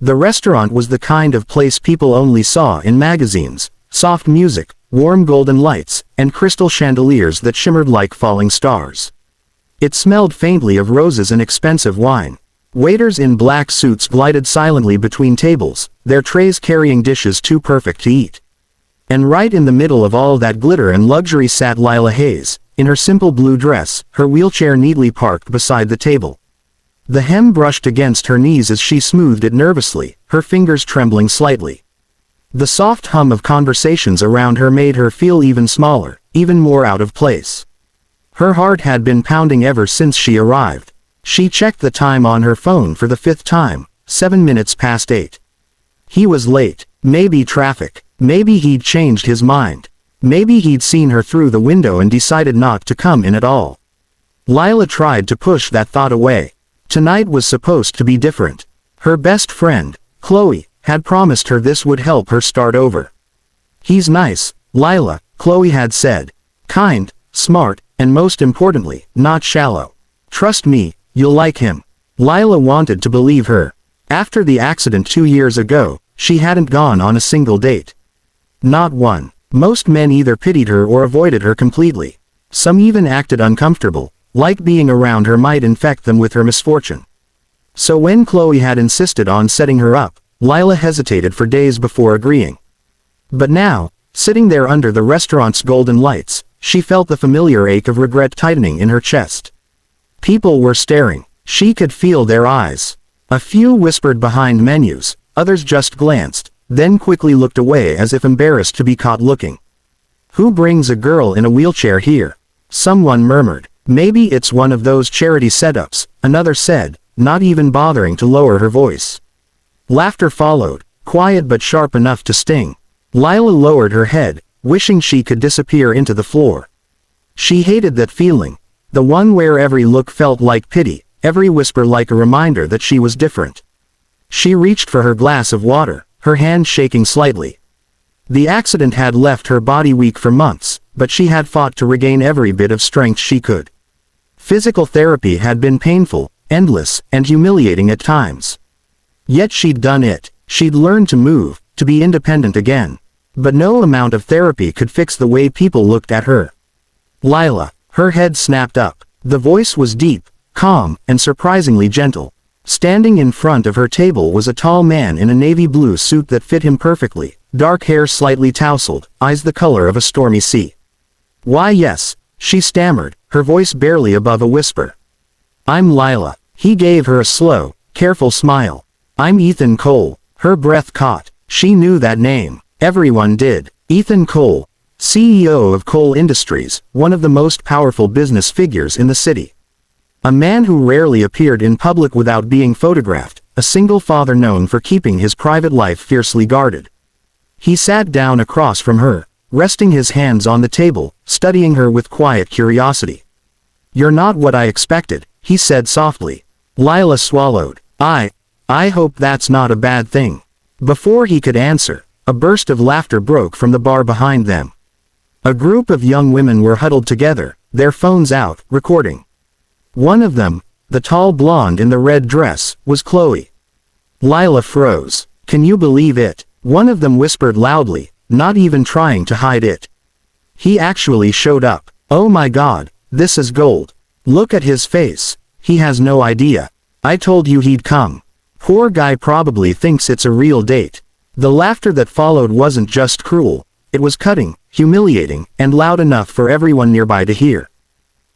The restaurant was the kind of place people only saw in magazines: soft music, warm golden lights, and crystal chandeliers that shimmered like falling stars. It smelled faintly of roses and expensive wine. Waiters in black suits glided silently between tables, their trays carrying dishes too perfect to eat. And right in the middle of all that glitter and luxury sat Lila Hayes, in her simple blue dress, her wheelchair neatly parked beside the table. The hem brushed against her knees as she smoothed it nervously, her fingers trembling slightly. The soft hum of conversations around her made her feel even smaller, even more out of place. Her heart had been pounding ever since she arrived. She checked the time on her phone for the 5th time, 7 minutes past 8. He was late. Maybe traffic. Maybe he'd changed his mind. Maybe he'd seen her through the window and decided not to come in at all. Lila tried to push that thought away. Tonight was supposed to be different. Her best friend, Chloe, had promised her this would help her start over. He's nice, Lila, Chloe had said. Kind, smart, and most importantly, not shallow. Trust me, you'll like him. Lila wanted to believe her. After the accident 2 years ago, she hadn't gone on a single date. Not one. Most men either pitied her or avoided her completely. Some even acted uncomfortable, like being around her might infect them with her misfortune. So when Chloe had insisted on setting her up, Lila hesitated for days before agreeing. But now, sitting there under the restaurant's golden lights, she felt the familiar ache of regret tightening in her chest. People were staring. She could feel their eyes. A few whispered behind menus, others just glanced, then quickly looked away as if embarrassed to be caught looking. Who brings a girl in a wheelchair here? Someone murmured. Maybe it's one of those charity setups, another said, not even bothering to lower her voice. Laughter followed, quiet but sharp enough to sting. Lila lowered her head, wishing she could disappear into the floor. She hated that feeling, the one where every look felt like pity, every whisper like a reminder that she was different. She reached for her glass of water, her hand shaking slightly. The accident had left her body weak for months, but she had fought to regain every bit of strength she could. Physical therapy had been painful, endless, and humiliating at times. Yet she'd done it. She'd learned to move, to be independent again. But no amount of therapy could fix the way people looked at her. Lila. Her head snapped up. The voice was deep, calm, and surprisingly gentle. Standing in front of her table was a tall man in a navy blue suit that fit him perfectly, dark hair slightly tousled, eyes the color of a stormy sea. Why yes, she stammered, her voice barely above a whisper. I'm Lila. He gave her a slow, careful smile. I'm Ethan Cole. Her breath caught. She knew that name. Everyone did. Ethan Cole, CEO of Cole Industries, one of the most powerful business figures in the city. A man who rarely appeared in public without being photographed, a single father known for keeping his private life fiercely guarded. He sat down across from her, resting his hands on the table, studying her with quiet curiosity. You're not what I expected, he said softly. Lila swallowed. I hope that's not a bad thing. Before he could answer, a burst of laughter broke from the bar behind them. A group of young women were huddled together, their phones out, recording. One of them, the tall blonde in the red dress, was Chloe. Lila froze. Can you believe it? One of them whispered loudly, not even trying to hide it. He actually showed up. Oh my God, this is gold. Look at his face. He has no idea. I told you he'd come. Poor guy probably thinks it's a real date. The laughter that followed wasn't just cruel. It was cutting, humiliating, and loud enough for everyone nearby to hear.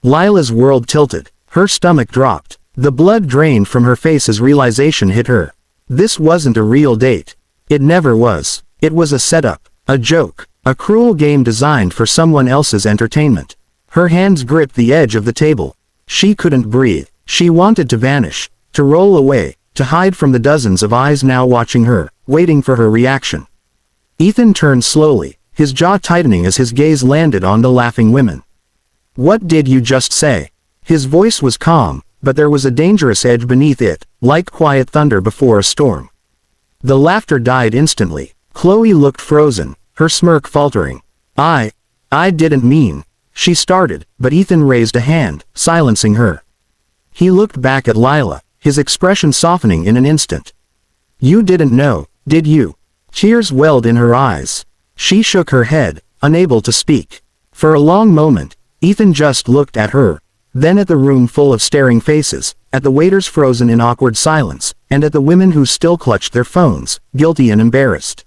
Lila's world tilted. Her stomach dropped. The blood drained from her face as realization hit her. This wasn't a real date. It never was. It was a setup, a joke, a cruel game designed for someone else's entertainment. Her hands gripped the edge of the table. She couldn't breathe. She wanted to vanish, to roll away, to hide from the dozens of eyes now watching her, waiting for her reaction. Ethan turned slowly, his jaw tightening as his gaze landed on the laughing women. What did you just say? His voice was calm, but there was a dangerous edge beneath it, like quiet thunder before a storm. The laughter died instantly. Chloe looked frozen, her smirk faltering. I didn't mean, she started, but Ethan raised a hand, silencing her. He looked back at Lila, his expression softening in an instant. You didn't know, did you? Tears welled in her eyes. She shook her head, unable to speak. For a long moment, Ethan just looked at her, then at the room full of staring faces, at the waiters frozen in awkward silence, and at the women who still clutched their phones, guilty and embarrassed.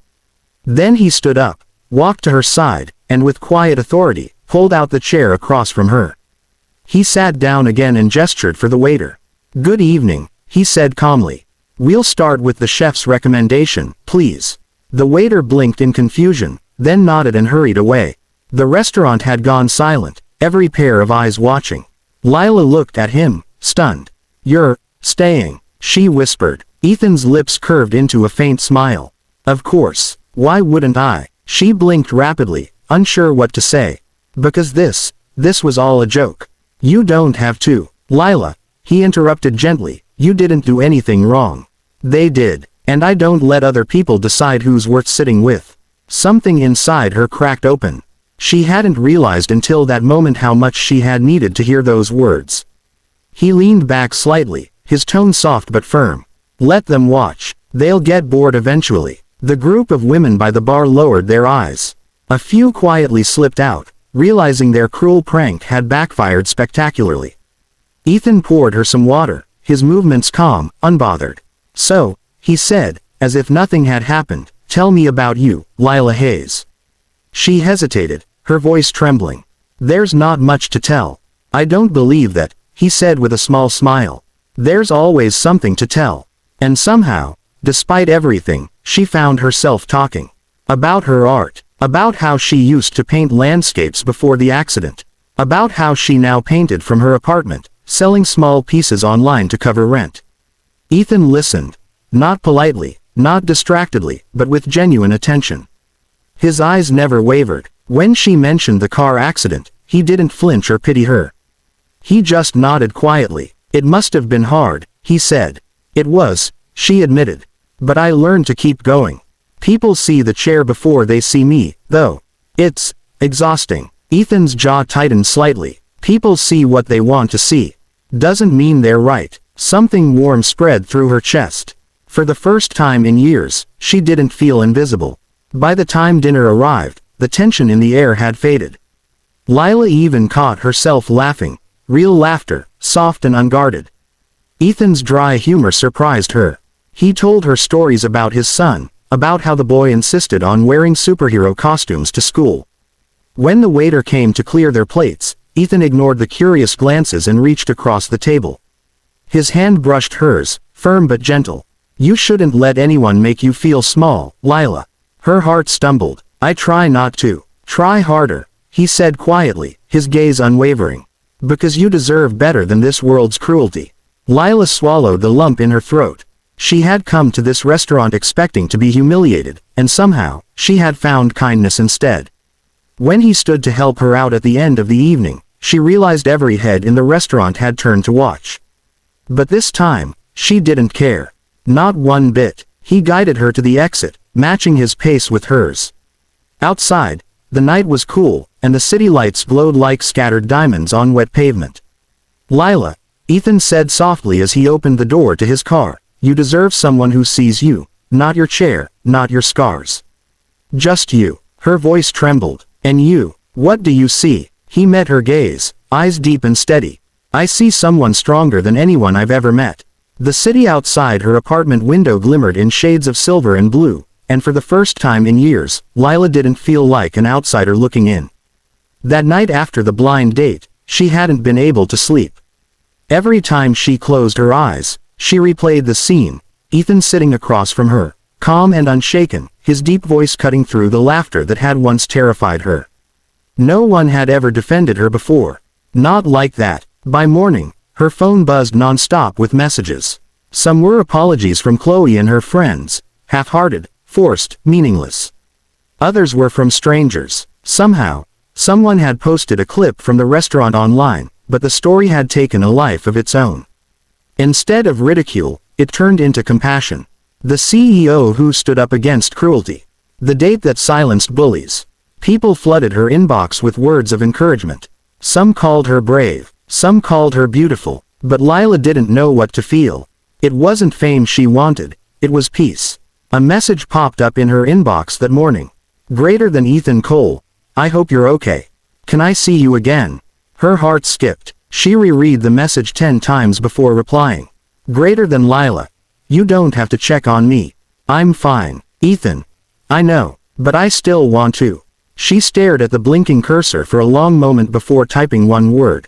Then he stood up, walked to her side, and with quiet authority, pulled out the chair across from her. He sat down again and gestured for the waiter. "Good evening," he said calmly. "We'll start with the chef's recommendation, please." The waiter blinked in confusion, then nodded and hurried away. The restaurant had gone silent, every pair of eyes watching. Lila looked at him, stunned. "You're staying," she whispered. Ethan's lips curved into a faint smile. "Of course, why wouldn't I?" She blinked rapidly, unsure what to say. "Because this was all a joke. You don't have to." "Lila," he interrupted gently, "you didn't do anything wrong. They did, and I don't let other people decide who's worth sitting with." Something inside her cracked open. She hadn't realized until that moment how much she had needed to hear those words. He leaned back slightly, his tone soft but firm. "Let them watch. They'll get bored eventually." The group of women by the bar lowered their eyes. A few quietly slipped out, realizing their cruel prank had backfired spectacularly. Ethan poured her some water, his movements calm, unbothered. "So," he said, as if nothing had happened, "tell me about you, Lila Hayes." She hesitated, her voice trembling. "There's not much to tell. I don't believe that," he said with a small smile. "There's always something to tell." And somehow, despite everything, she found herself talking. About her art. About how she used to paint landscapes before the accident. About how she now painted from her apartment, selling small pieces online to cover rent. Ethan listened. Not politely, not distractedly, but with genuine attention. His eyes never wavered. When she mentioned the car accident, he didn't flinch or pity her. He just nodded quietly. "It must have been hard," he said. "It was," she admitted. "But I learned to keep going. People see the chair before they see me, though. It's exhausting." Ethan's jaw tightened slightly. "People see what they want to see. Doesn't mean they're right." Something warm spread through her chest. For the first time in years, she didn't feel invisible. By the time dinner arrived, the tension in the air had faded. Lila even caught herself laughing, real laughter, soft and unguarded. Ethan's dry humor surprised her. He told her stories about his son, about how the boy insisted on wearing superhero costumes to school. When the waiter came to clear their plates, Ethan ignored the curious glances and reached across the table. His hand brushed hers, firm but gentle. "You shouldn't let anyone make you feel small, Lila." Her heart stumbled. "I try not to." "Try harder," he said quietly, his gaze unwavering. "Because you deserve better than this world's cruelty." Lila swallowed the lump in her throat. She had come to this restaurant expecting to be humiliated, and somehow, she had found kindness instead. When he stood to help her out at the end of the evening, she realized every head in the restaurant had turned to watch. But this time, she didn't care. Not one bit. He guided her to the exit, matching his pace with hers. Outside, the night was cool, and the city lights glowed like scattered diamonds on wet pavement. "Lila," Ethan said softly as he opened the door to his car, "you deserve someone who sees you, not your chair, not your scars. Just you." Her voice trembled. "And you, what do you see?" He met her gaze, eyes deep and steady. "I see someone stronger than anyone I've ever met." The city outside her apartment window glimmered in shades of silver and blue, and for the first time in years, Lila didn't feel like an outsider looking in. That night after the blind date, she hadn't been able to sleep. Every time she closed her eyes, she replayed the scene, Ethan sitting across from her, calm and unshaken, his deep voice cutting through the laughter that had once terrified her. No one had ever defended her before. Not like that. By morning, her phone buzzed non-stop with messages. Some were apologies from Chloe and her friends, half-hearted, forced, meaningless. Others were from strangers. Somehow, someone had posted a clip from the restaurant online, but the story had taken a life of its own. Instead of ridicule, it turned into compassion. The CEO who stood up against cruelty. The date that silenced bullies. People flooded her inbox with words of encouragement. Some called her brave, some called her beautiful, but Lila didn't know what to feel. It wasn't fame she wanted, it was peace. A message popped up in her inbox that morning. Greater than Ethan Cole. I hope you're okay. Can I see you again? Her heart skipped. She reread the message 10 times before replying. Greater than Lila. You don't have to check on me. I'm fine. Ethan. I know, but I still want to. She stared at the blinking cursor for a long moment before typing one word.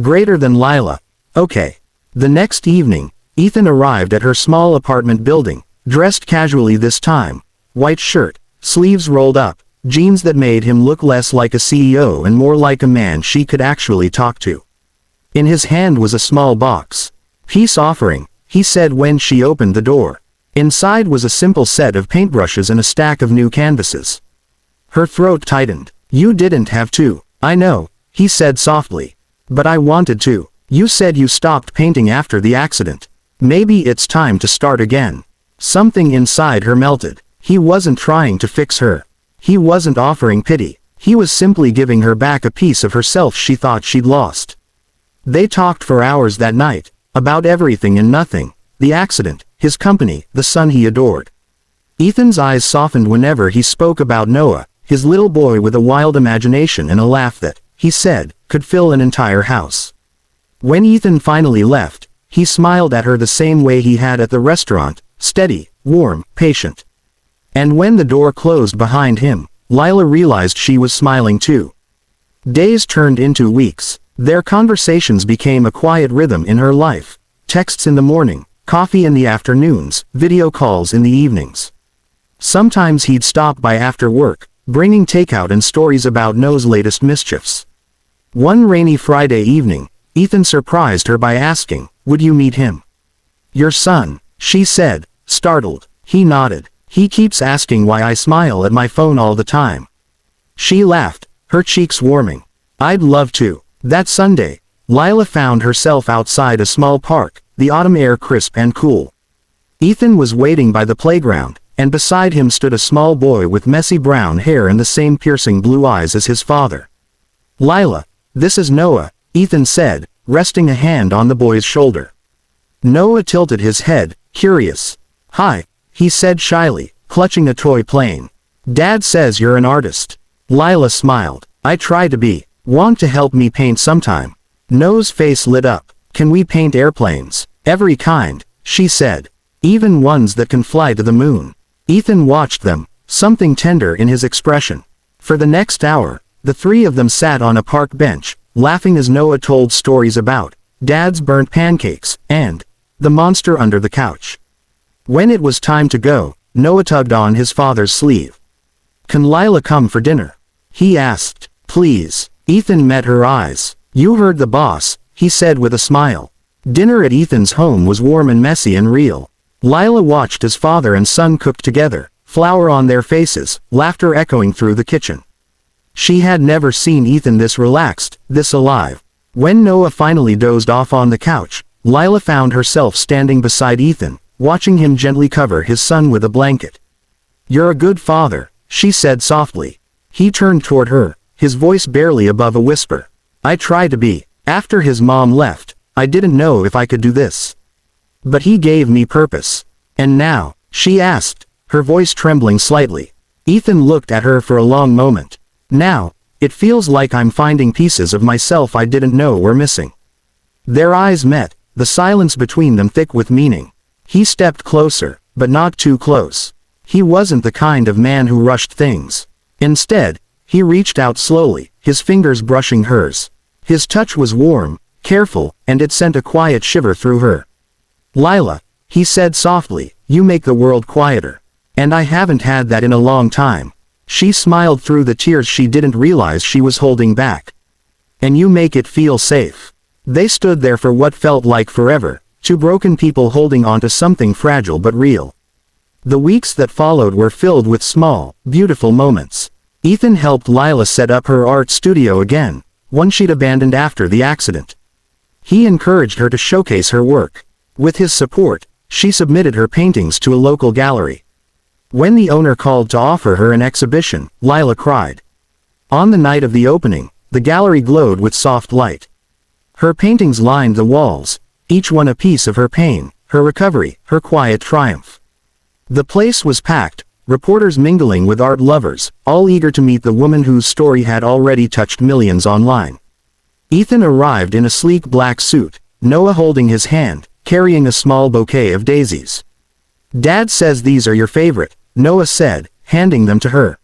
Greater than Lila. Okay. The next evening, Ethan arrived at her small apartment building, dressed casually this time. White shirt, sleeves rolled up, jeans that made him look less like a CEO and more like a man she could actually talk to. In his hand was a small box. Peace offering, he said when she opened the door. Inside was a simple set of paintbrushes and a stack of new canvases. Her throat tightened. You didn't have to. I know, he said softly. But I wanted to. You said you stopped painting after the accident. Maybe it's time to start again. Something inside her melted. He wasn't trying to fix her. He wasn't offering pity. He was simply giving her back a piece of herself she thought she'd lost. They talked for hours that night, about everything and nothing. The accident, his company, the son he adored. Ethan's eyes softened whenever he spoke about Noah, his little boy with a wild imagination and a laugh that, he said, could fill an entire house. When Ethan finally left, he smiled at her the same way he had at the restaurant, steady, warm, patient. And when the door closed behind him, Lila realized she was smiling too. Days turned into weeks. Their conversations became a quiet rhythm in her life. Texts in the morning, coffee in the afternoons, video calls in the evenings. Sometimes he'd stop by after work, bringing takeout and stories about Noah's latest mischiefs. One rainy Friday evening, Ethan surprised her by asking, would you meet him? Your son, she said, startled. He nodded. He keeps asking why I smile at my phone all the time. She laughed, her cheeks warming. I'd love to. That Sunday, Lila found herself outside a small park, the autumn air crisp and cool. Ethan was waiting by the playground, and beside him stood a small boy with messy brown hair and the same piercing blue eyes as his father. Lila, this is Noah, Ethan said, resting a hand on the boy's shoulder. Noah tilted his head, curious. Hi, he said shyly, clutching a toy plane. Dad says you're an artist. Lila smiled. I try to be. Want to help me paint sometime? Noah's face lit up. Can we paint airplanes? Every kind, she said. Even ones that can fly to the moon. Ethan watched them, something tender in his expression. For the next hour, the three of them sat on a park bench, laughing as Noah told stories about Dad's burnt pancakes, and the monster under the couch. When it was time to go, Noah tugged on his father's sleeve. Can Lila come for dinner? He asked. Please. Ethan met her eyes. You heard the boss, he said with a smile. Dinner at Ethan's home was warm and messy and real. Lila watched as father and son cooked together, flour on their faces, laughter echoing through the kitchen. She had never seen Ethan this relaxed, this alive. When Noah finally dozed off on the couch, Lila found herself standing beside Ethan, watching him gently cover his son with a blanket. You're a good father, she said softly. He turned toward her, his voice barely above a whisper. I try to be. After his mom left, I didn't know if I could do this. But he gave me purpose. And now, she asked, her voice trembling slightly. Ethan looked at her for a long moment. Now, it feels like I'm finding pieces of myself I didn't know were missing. Their eyes met, the silence between them thick with meaning. He stepped closer, but not too close. He wasn't the kind of man who rushed things. Instead, he reached out slowly, his fingers brushing hers. His touch was warm, careful, and it sent a quiet shiver through her. Lila, he said softly, you make the world quieter. And I haven't had that in a long time. She smiled through the tears she didn't realize she was holding back. And you make it feel safe. They stood there for what felt like forever, two broken people holding on to something fragile but real. The weeks that followed were filled with small, beautiful moments. Ethan helped Lila set up her art studio again, one she'd abandoned after the accident. He encouraged her to showcase her work. With his support, she submitted her paintings to a local gallery. When the owner called to offer her an exhibition, Lila cried. On the night of the opening, the gallery glowed with soft light. Her paintings lined the walls, each one a piece of her pain, her recovery, her quiet triumph. The place was packed, reporters mingling with art lovers, all eager to meet the woman whose story had already touched millions online. Ethan arrived in a sleek black suit, Noah holding his hand, carrying a small bouquet of daisies. "Dad says these are your favorite," Noah said, handing them to her.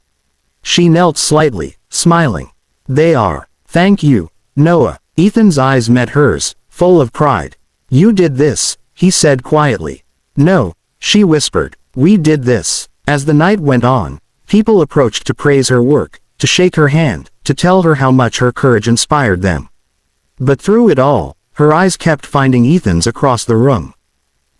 She knelt slightly, smiling. "They are. Thank you, Noah." Ethan's eyes met hers, full of pride. "You did this," he said quietly. "No," she whispered. "We did this." As the night went on, people approached to praise her work, to shake her hand, to tell her how much her courage inspired them. But through it all, her eyes kept finding Ethan's across the room.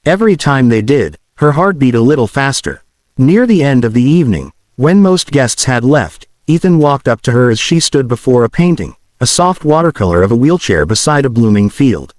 Every time they did, her heart beat a little faster. Near the end of the evening, when most guests had left, Ethan walked up to her as she stood before a painting, a soft watercolor of a wheelchair beside a blooming field.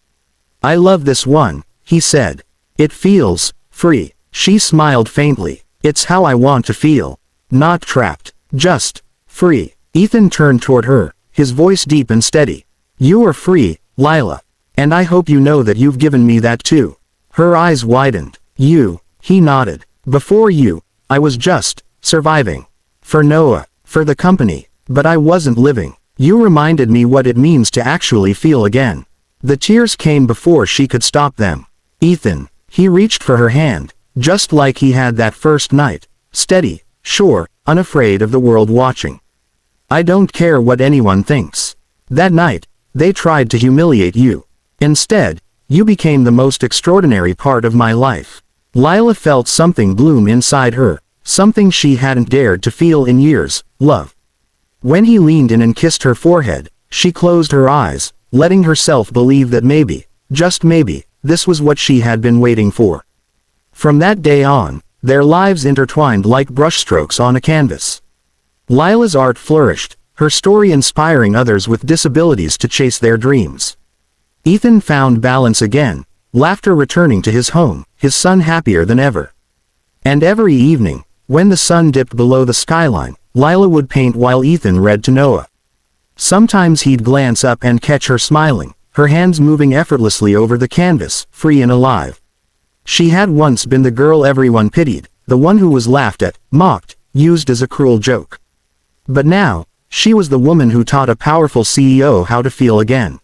"I love this one," he said. "It feels free." She smiled faintly. "It's how I want to feel. Not trapped. Just free." Ethan turned toward her, his voice deep and steady. "You are free, Lila. And I hope you know that you've given me that too." Her eyes widened. "You," he nodded. "Before you, I was just surviving. For Noah, for the company. But I wasn't living. You reminded me what it means to actually feel again." The tears came before she could stop them. "Ethan." He reached for her hand, just like he had that first night. Steady, sure, unafraid of the world watching. "I don't care what anyone thinks. That night, they tried to humiliate you. Instead, you became the most extraordinary part of my life." Lila felt something bloom inside her, something she hadn't dared to feel in years: love. When he leaned in and kissed her forehead, she closed her eyes, letting herself believe that maybe, just maybe, this was what she had been waiting for. From that day on, their lives intertwined like brushstrokes on a canvas. Lila's art flourished, her story inspiring others with disabilities to chase their dreams. Ethan found balance again, laughter returning to his home, his son happier than ever. And every evening, when the sun dipped below the skyline, Lila would paint while Ethan read to Noah. Sometimes he'd glance up and catch her smiling, her hands moving effortlessly over the canvas, free and alive. She had once been the girl everyone pitied, the one who was laughed at, mocked, used as a cruel joke. But now, she was the woman who taught a powerful CEO how to feel again.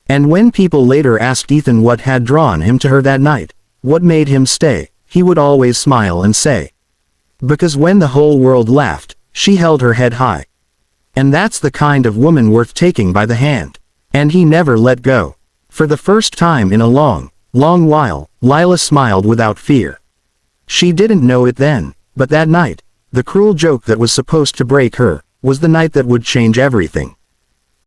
And when people later asked Ethan what had drawn him to her that night, what made him stay, he would always smile and say, "Because when the whole world laughed, she held her head high." And that's the kind of woman worth taking by the hand. And he never let go. For the first time in a long, long while, Lila smiled without fear. She didn't know it then, but that night, the cruel joke that was supposed to break her, was the night that would change everything.